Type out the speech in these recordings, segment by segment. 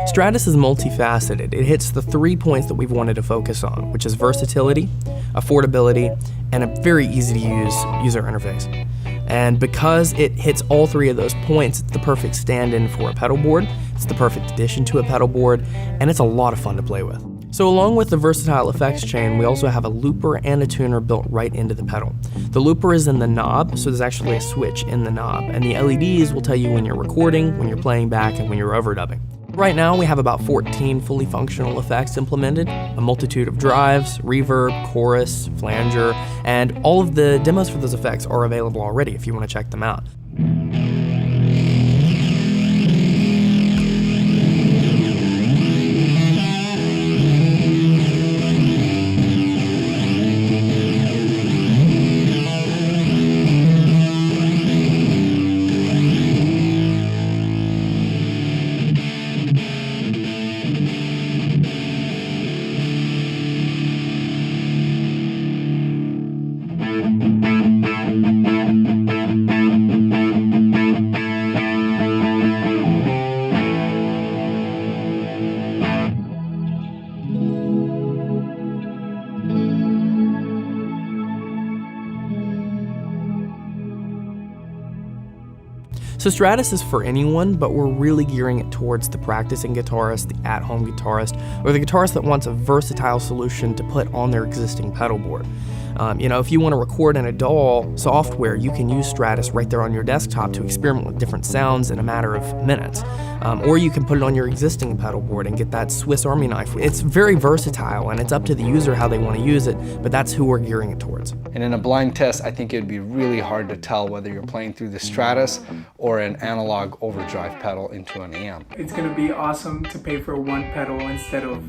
Stratus is multifaceted. It hits the 3 points that we've wanted to focus on, which is versatility, affordability, and a very easy to use user interface. And because it hits all 3 of those points, it's the perfect stand-in for a pedal board, it's the perfect addition to a pedal board, and it's a lot of fun to play with. So along with the versatile effects chain, we also have a looper and a tuner built right into the pedal. The looper is in the knob, so there's actually a switch in the knob, and the LEDs will tell you when you're recording, when you're playing back, and when you're overdubbing. Right now, we have about 14 fully functional effects implemented, a multitude of drives, reverb, chorus, flanger, and all of the demos for those effects are available already if you want to check them out. So Stratus is for anyone, but we're really gearing it towards the practicing guitarist, the at-home guitarist, or the guitarist that wants a versatile solution to put on their existing pedal board. If you want to record in a DAW software, you can use Stratus right there on your desktop to experiment with different sounds in a matter of minutes. Or you can put it on your existing pedal board and get that Swiss Army knife. It's very versatile, and it's up to the user how they want to use it, but that's who we're gearing it towards. And in a blind test, I think it would be really hard to tell whether you're playing through the Stratus or an analog overdrive pedal into an amp. It's going to be awesome to pay for one pedal instead of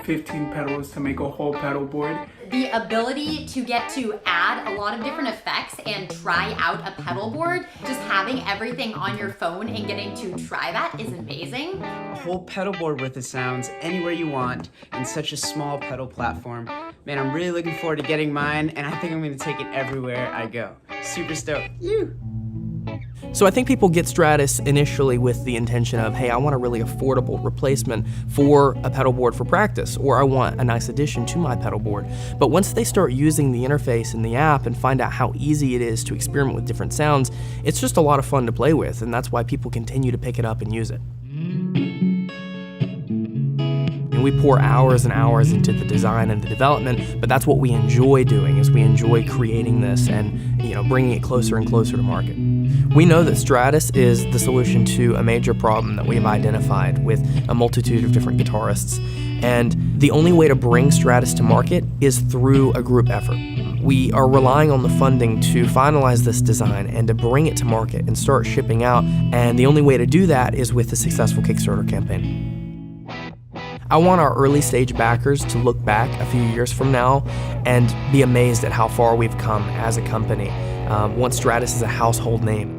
15 pedals to make a whole pedal board. The ability to get to add a lot of different effects and try out a pedal board, just having everything on your phone and getting to try that is amazing. A whole pedal board with the sounds anywhere you want in such a small pedal platform. Man, I'm really looking forward to getting mine, and I think I'm going to take it everywhere I go. Super stoked. So I think people get Stratus initially with the intention of, hey, I want a really affordable replacement for a pedal board for practice, or I want a nice addition to my pedal board. But once they start using the interface in the app and find out how easy it is to experiment with different sounds, it's just a lot of fun to play with, and that's why people continue to pick it up and use it. And we pour hours and hours into the design and the development, but that's what we enjoy doing, is we enjoy creating this and bringing it closer and closer to market. We know that Stratus is the solution to a major problem that we've identified with a multitude of different guitarists, and the only way to bring Stratus to market is through a group effort. We are relying on the funding to finalize this design and to bring it to market and start shipping out, and the only way to do that is with a successful Kickstarter campaign. I want our early stage backers to look back a few years from now and be amazed at how far we've come as a company once Stratus is a household name.